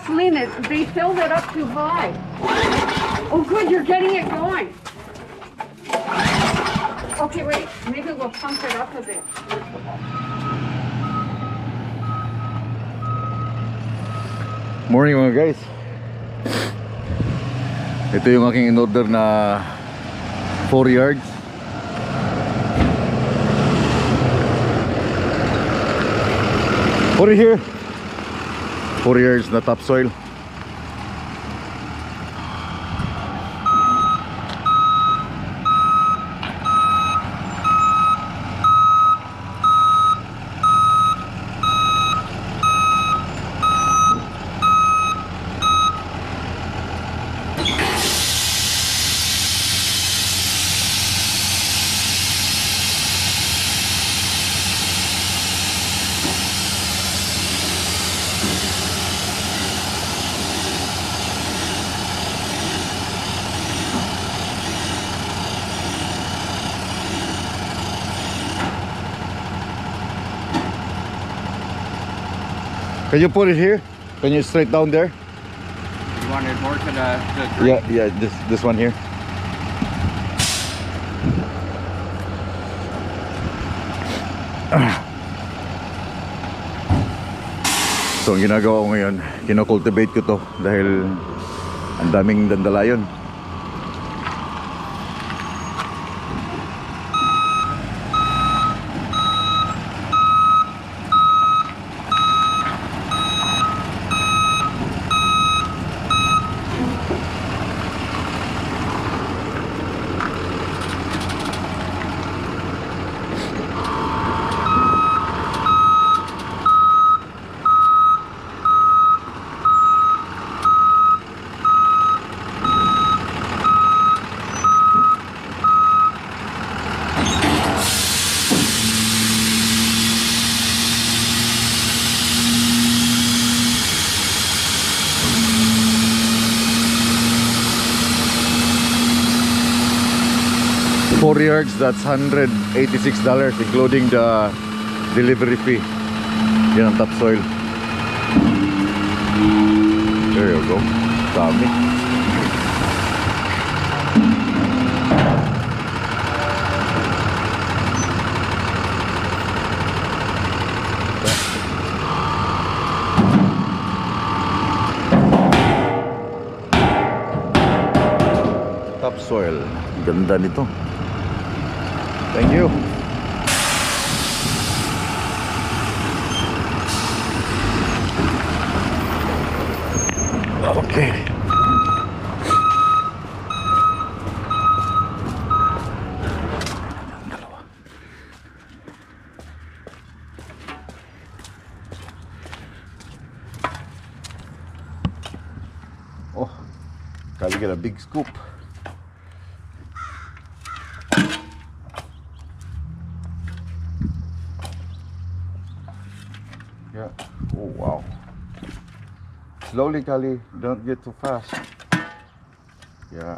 Selena, they filled it up too high. Oh, good, you're getting it going. Okay, wait, maybe we'll pump it up a bit. Morning mga guys. Ito yung aking in-order na 4 yards. Put it here. 4 yards na topsoil. Can you put it here? Can you straight down there? You want it more to the Yeah, yeah, this one here. So ang ginagawa ko ngayon, kino-cultivate ko to dahil ang daming dandalayon. $4 yards, that's $186 including the delivery fee. Yan ang topsoil. There you go. Dami. Topsoil. Ganda nito. Thank you. Okay. Oh, gotta get a big scoop. Yeah. Oh wow. Slowly, Kali. Don't get too fast. Yeah.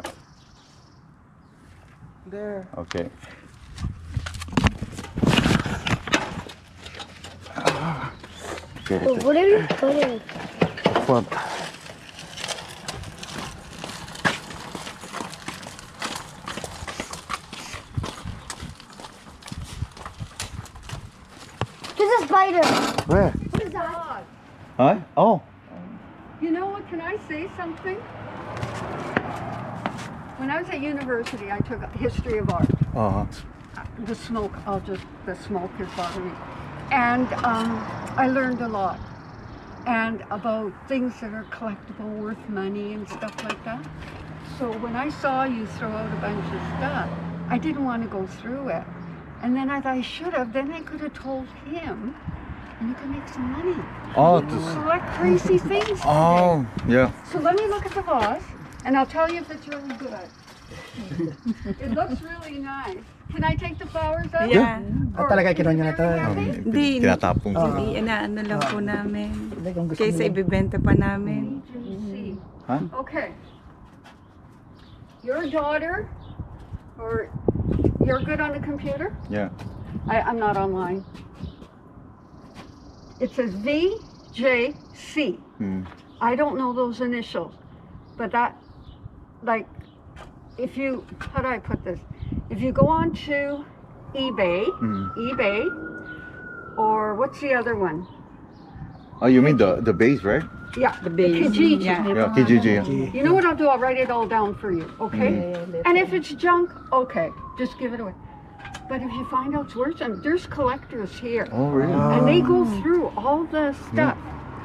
there. Okay. Okay. Well, what are you putting? What? There's a spider. Where? What is that? Huh? Oh. You know what, can I say something? When I was at university, I took history of art. Uh-huh. The smoke is bothering me. And I learned a lot. And about things that are collectible, worth money and stuff like that. So when I saw you throw out a bunch of stuff, I didn't want to go through it. And then I thought I should have, then I could have told him, and you can make some money. Oh, You collect crazy things. oh, yeah. So let me look at the vase, and I'll tell you if it's really good. It looks really nice. Can I take the flowers out? Yeah. Or Talaga is it kinuha niya na to. very heavy? Hindi, Tinatapong ko. hindi, inaano lang po namin. Hindi, kung gusto Kaysa nila. ibibenta pa namin. See. Huh? Okay. Your daughter, or you're good on the computer? Yeah. I'm not online. It says VJC. Hmm. I don't know those initials, but that, like, if you, how do I put this? If you go on to eBay, or what's the other one? Oh, you mean the base, right? Yeah, The base. Kijiji. Yeah. Yeah, Kijiji. Yeah. You know what I'll do? I'll write it all down for you, okay? And if it's junk, okay, just give it away. But if you find out it's worth something, there's collectors here. Oh, really? And they go through all the stuff,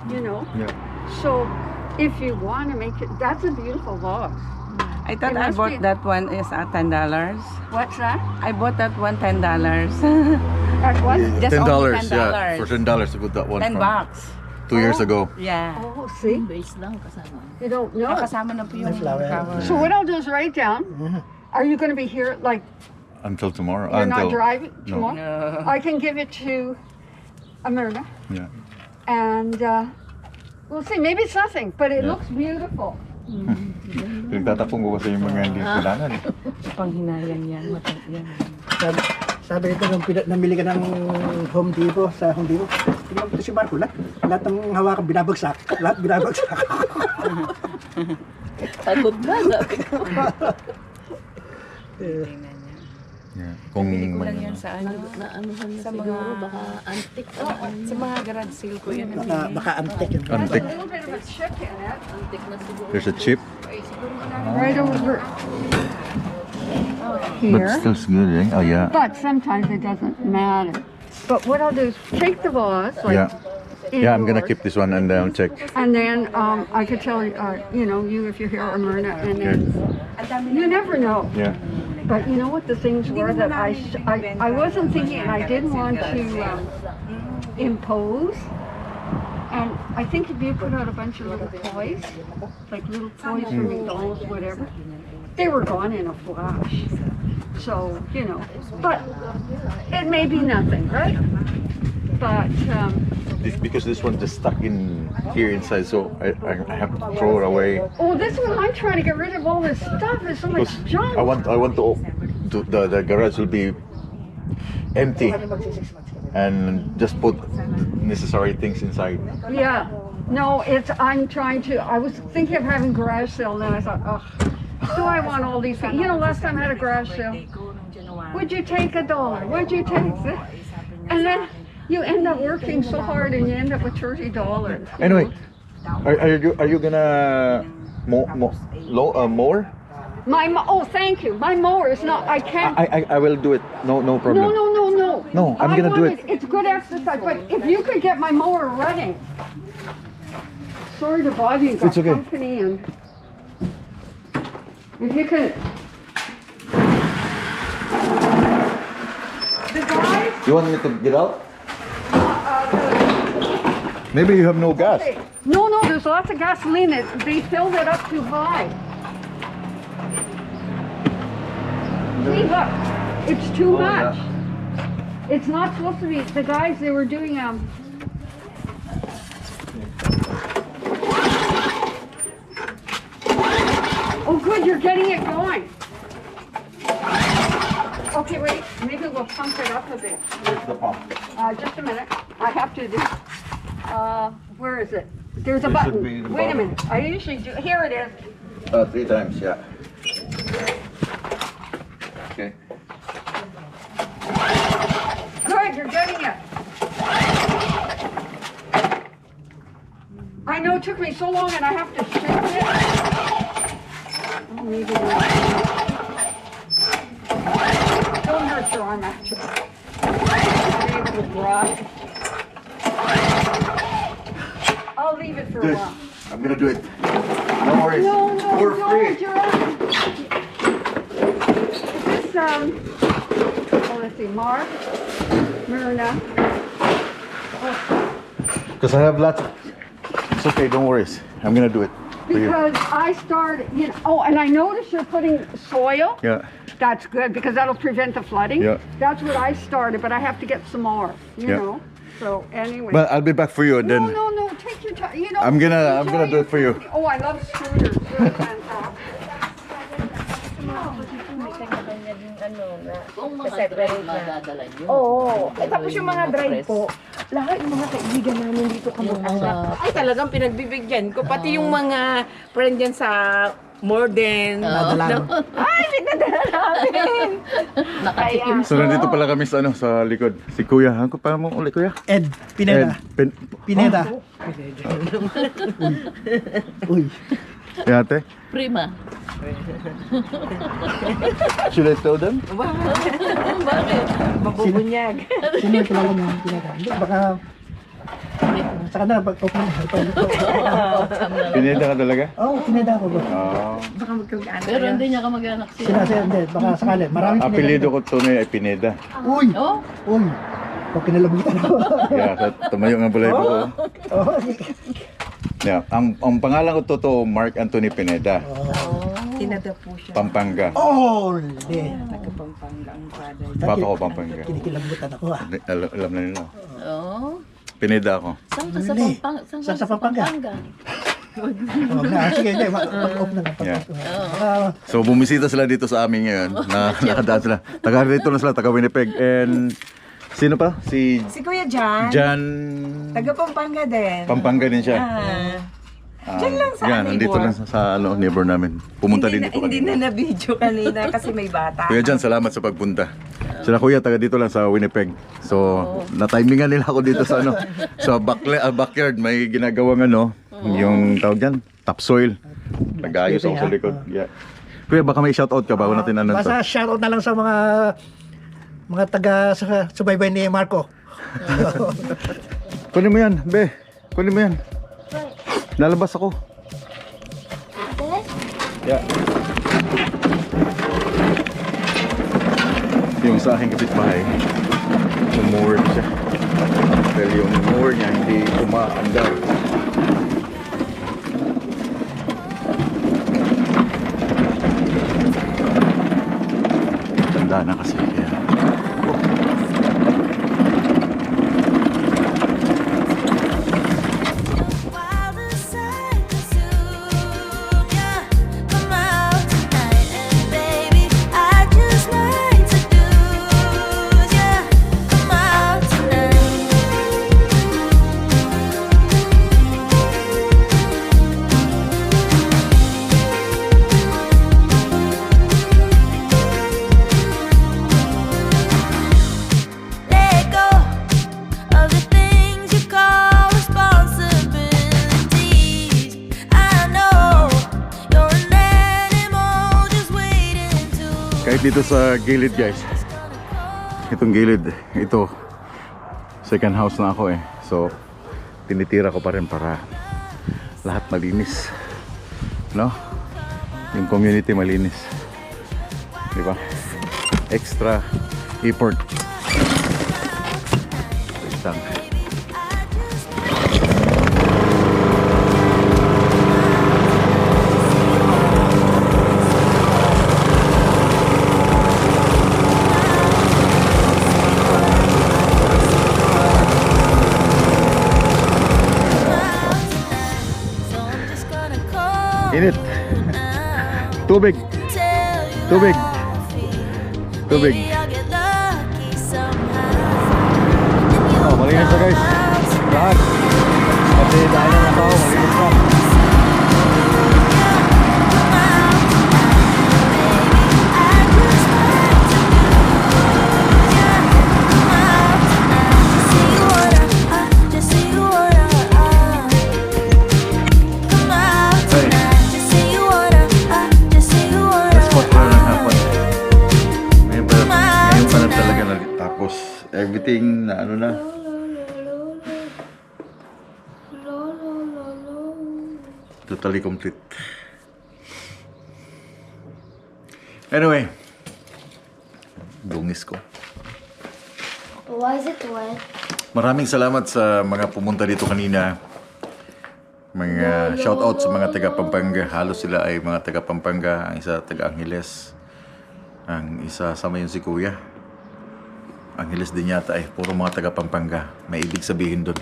you know? Yeah. So if you want to make it, that's a beautiful vase. I thought It I must bought be- that one is $10. What's that? I bought that one $10. At what? Just only $10, yeah. For $10 to put that one 10 from bucks. 2 years ago. Yeah. Oh, see? Base lang kasama. You don't know. Kasama na po yung cover. So what I'll do is write down. Are you going to be here, like, Until tomorrow. you're not Until driving no. tomorrow? No. I can give it to Amerna. Yeah. And we'll see. Maybe it's nothing, but it looks beautiful. Pinagtatapong ko kasi yung mga hindi kailangan eh. Panghinayang yan. Yan. Sabi nito nung namili ka ng Home Depot sa Home Depot. Tingnan mo si Marco, lahat ng hawakan binabagsak. Lahat binabagsak. Takot na, sabi ko. Tingnan niya. Yeah. Kung Bili ko lang yan sa ano. Na anuhan na Sa siguro, mga- baka antik. Sa mga garage sale ko yan. Baka antik yun. antik, A little bit of a chip in it. Antik na siguro. there's a chip. Right over But here. still good, eh? Oh, yeah. But sometimes it doesn't matter. But what I'll do is take the vase, like, Yeah. Yeah, I'm gonna indoors, keep this one and then check. And then I could tell you know, you if you're here, Amerna, and then you never know. Yeah. But you know what the things were that I wasn't thinking, and I didn't want to impose. And I think if you put out a bunch of little toys, like little toys for McDonald's, whatever, they were gone in a flash. So, you know, but it may be nothing, right? But Because this one just stuck in here inside, so I have to throw it away. oh, this one I'm trying to get rid of all this stuff. There's so much Because junk. I want to the garage will be empty and just put necessary things inside. Yeah. No, I'm trying to, I was thinking of having garage sale, and then I thought, oh, do I want all these things? You know, last time I had a garage sale, would you take $1? Would you take this? And then you end up working so hard and you end up with $30. Anyway, are you gonna mower? Oh, thank you. My mower is not, I can't. I will do it. No problem. No. No, I'm gonna do it. It's good exercise, but if you could get my mower running. Sorry to bother you, got It's okay. company, and if you could. The guys, You want me to get out? Maybe you have no gas. no, there's lots of gasoline. They filled it up too high. See, look, it's too Oh, much. yeah. It's not supposed to be. The guys, they were doing Oh, good, you're getting it going. Okay, wait. Maybe we'll pump it up a bit. Where's the pump? Just a minute. I have to do. Where is it? There's a It should button. be the Wait a bottom. minute. I usually do. Here it is. 3 times, yeah. Okay. Good, you're getting it. I know it took me so long and I have to shift it. Oh, maybe not. Don't hurt your arm after. Maybe it will dry. I'll leave it for Do a it. while. I'm gonna do it. No worries. No, For don't, free. your arm. Is this, oh, let's see, Mark, Myrna. Because I have lots of... It's okay, don't worry. I'm gonna do it for you. Because I started, you know, oh, and I noticed you're putting soil. Yeah. That's good because that'll prevent the flooding. Yeah. That's what I started, but I have to get some more, you Yeah. know. So anyway. But I'll be back for you and then... No, take your time. You know. I'm gonna enjoy do it for you. your- Oh, I love scooters. They're fantastic. niya din ano na Kung mga separate drive, na. madadala yun. Oo. Ay, tapos Gagawin yung mga mo drive press. po, lahat ng mga kaibigan namin dito kamag-anak. Ay, talagang pinagbibigyan ko. Pati yung mga friend dyan sa Morden. Nadala. Ay, pinadala namin. Nakatikim So nandito pala kami sa ano sa likod. Si Kuya, ano pa mo ulit Kuya? Ed, Pineda. Pineda. Uy. Yate. Prima. Should I tell them? Mabubunyag. Sino yung kilala mo? Pineda. Hindi, baka... Sa kanila, pag-open. Pineda ka talaga? Oo, Pineda ako ba? Oo. Baka magkamag-anak. Pero hindi niya kamag-anak siya. Sinasaya, hindi. Baka sakali. Maraming Pineda. Apelyido ko tunay ay Pineda. Uy! Oh, Uy! Pag kinalabutan ako. Yeah, so tumayo nga pala ko. Oo. Yeah, ang pangalan ko totoo Mark Anthony Pineda, Tinada po siya. Pampanga. Oh! Hindi. Taga-Pampanga ang father. Papa ko Pampanga. Kinikilabutan ako ah. Alam na nila. oh. Pineda ako. Saan ka sa Hindi. Pampanga? Saan sa Pampanga? Oh, na, sige, hindi. Mag-off na lang. Yeah. Ah, So bumisita sila dito sa amin ngayon. Nakadaan sila. Taga rito na sila, taga Winnipeg. And sino pa? Si Si Kuya Jan, Jan taga-Pampanga din. Pampanga din siya. Diyan lang sa yan, nandito neighbor. lang sa ano, neighbor namin. Pumunta din dito Hindi kanina. na na-video kanina kasi may bata. Kuya Jan, salamat sa pagpunta. Sila kuya, taga dito lang sa Winnipeg. So, na-timingan nila ako dito sa ano, sa backyard. May ginagawang ano, yung tawag dyan, topsoil. Nag-aayos ako sa likod. Yeah. Kuya, baka may shoutout ka bago natin ano to. basta shoutout na lang sa mga taga sa subaybay ni Marco. Kunin mo yan, be. Kunin mo yan. Lalabas ako. Yeah. Yung sa aking kapitbahay, umuwi siya. Dahil yung mower niya hindi umaandar. Tanda na kasi kaya. Let go of the things you call responsibilities. I know you're an animal just waiting to. Kahit dito sa gilid guys, itong gilid, ito second house na ako eh. So tinitira ko pa rin para lahat malinis, no? Yung community malinis, di ba? Extra effort. Isang So I'm just gonna call init. Tubig, tell you tubig, how I feel. tubig. Maybe I'll get lucky somehow. Oh, malinis na guys. Lahat. Pati daanan na ako, malinis na. Spot ko ng hapon. Ngayon pa na talaga tapos everything na ano na. Totally complete. Anyway, bungis ko. Why is it wet? Maraming salamat sa mga pumunta dito kanina. Mga shoutout sa mga taga Pampanga. Halos sila ay mga taga Pampanga. Ang isa taga Angeles. Ang isa sama yun si Kuya. Angeles din yata ay puro mga taga Pampanga. May ibig sabihin doon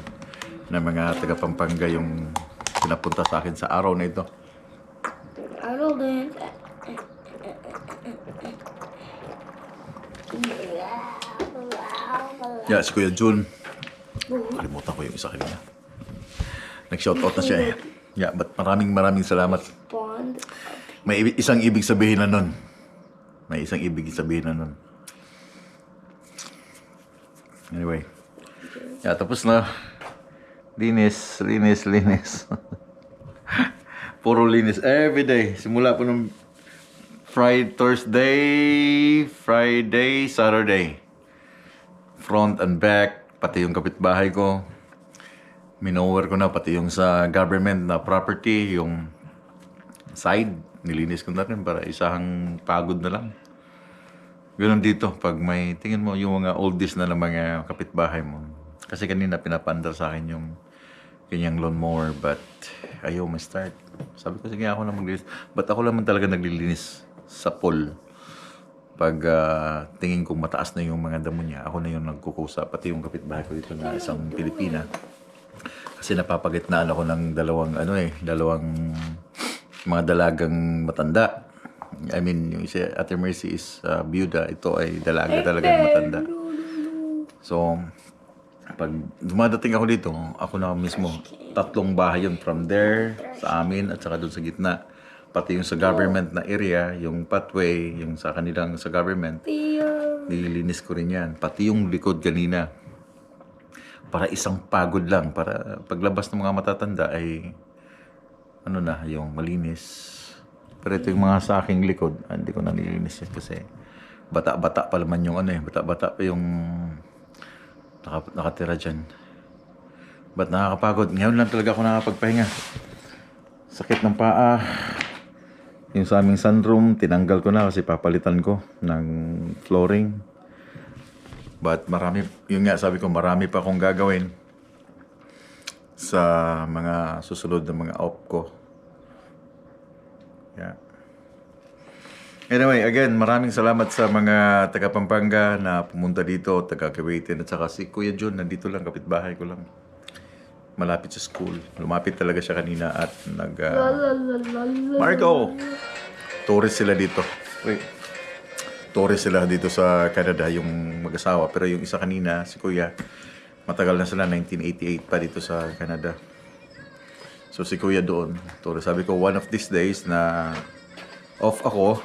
na mga taga Pampanga yung pinapunta sa akin sa araw na ito. I don't know. Yeah, si Kuya Jun. Kalimutan ko yung isa kanina. Nag-shoutout na siya eh. Yeah, but maraming salamat. Bond. May isang ibig sabihin na nun. May isang ibig sabihin na nun. Anyway. Yeah, tapos na. Linis. Puro linis. Everyday. Simula po ng Thursday, Friday, Saturday. Front and back. Pati yung kapitbahay ko. Minower ko na. Pati yung sa government na property. Yung side. Nilinis ko na rin para isang pagod na lang. Ganun dito. Pag may, tingin mo yung mga oldies na ng mga kapitbahay mo. Kasi kanina pinapandar sa akin yung kanyang lawnmower, but ayaw ma-start. Sabi ko, sige ako na maglinis. But ako naman talaga naglilinis sa pool. Pag tingin kong mataas na yung mga damo niya, ako na yung nagkukusa. Pati yung kapitbahay ko dito na isang Pilipina. Kasi napapagitnaan ako ng dalawang mga dalagang matanda. I mean, yung isa, Ate Mercy is byuda. Ito ay dalaga talagang matanda. So, pag dumadating ako dito, ako na mismo, 3 bahay yun. From there, sa amin, at saka doon sa gitna. Pati yung sa government na area, yung pathway, yung sa kanilang sa government, nililinis ko rin yan. Pati yung likod kanina. Para isang pagod lang. Para paglabas ng mga matatanda ay, yung malinis. Pero ito yung mga sa aking likod, hindi ko na nililinis yan kasi bata-bata pa naman yung bata-bata pa yung nakatira dyan. Ba't nakakapagod? Ngayon lang talaga ako nakapagpahinga. Sakit ng paa. Yung sa aming sunroom, tinanggal ko na kasi papalitan ko ng flooring. But yun nga sabi ko, marami pa akong gagawin sa mga susunod na mga off ko. Yeah. Anyway, again, maraming salamat sa mga taga Pampanga na pumunta dito, taga Kuwaitin, at saka si Kuya John, nandito lang, kapitbahay ko lang. Malapit sa school. Lumapit talaga siya kanina at Marco! Tourist sila dito. Wait. Tourist sila dito sa Canada, yung mag-asawa. Pero yung isa kanina, si Kuya, matagal na sila, 1988 pa dito sa Canada. So si Kuya doon, tourist. Sabi ko, one of these days na off ako,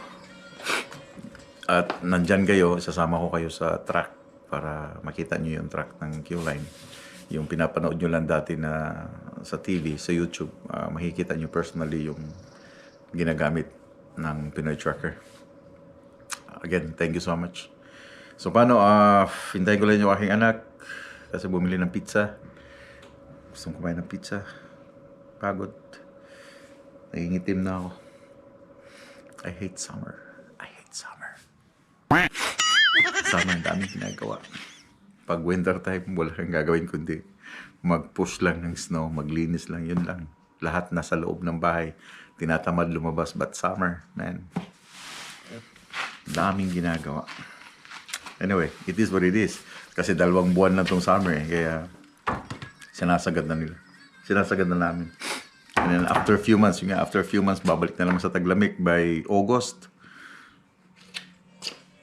at nandyan kayo, sasama ko kayo sa truck para makita nyo yung truck ng Q-Line. Yung pinapanood nyo lang dati na sa TV, sa YouTube, makikita nyo personally yung ginagamit ng Pinoy Trucker. Again, thank you so much. So paano, hintayin ko lang yung aking anak kasi bumili ng pizza. Gusto kumain ng pizza. Pagod. Nangingitim na ako. I hate summer. Summer, ang daming ginagawa. Pag winter time, wala kang gagawin kundi mag-push lang ng snow, maglinis lang, yun lang. Lahat nasa loob ng bahay. Tinatamad lumabas, but summer, man. Daming ginagawa. Anyway, it is what it is. Kasi 2 buwan na tong summer kaya sinasagad na namin. And then after a few months, babalik na naman sa taglamig by August.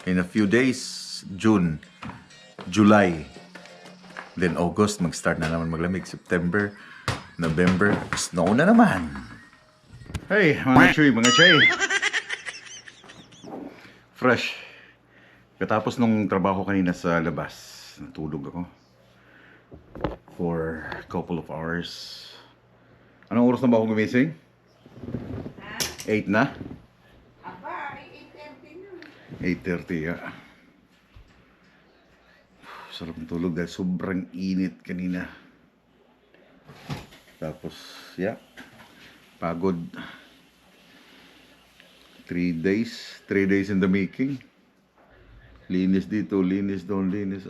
In a few days, June, July, then August, mag-start na naman maglamig. September, November, snow na naman. Hey, mga chay. Fresh. Katapos nung trabaho kanina sa labas, natulog ako for a couple of hours. Anong oras na ba ako gumising? 8 na? 8:30, yeah. Sarap ng tulog dahil sobrang init kanina. Tapos, yeah, pagod. 3 days in the making. Linis dito, linis doon, linis.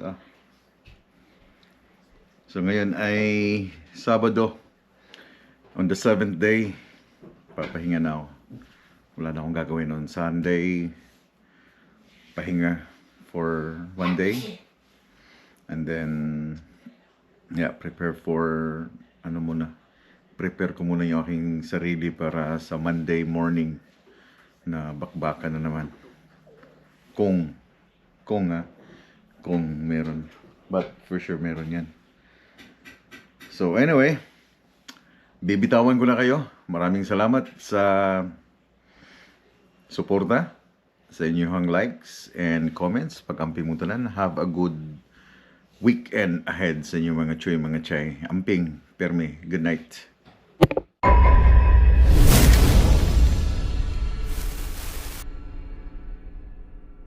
So ngayon ay Sabado. On the 7th day, papahinga na ako. Wala na akong gagawin on Sunday. Pahinga for 1 day. And then, yeah, prepare ko muna yung aking sarili para sa Monday morning na bakbakan na naman. Kung kung meron. But for sure meron yan. So anyway, bibitawan ko na kayo. Maraming salamat sa suporta, sa inyong likes and comments. Pag-ampimutunan, have a good weekend ahead sa inyong mga chuy, mga chay. Amping, permi, good night.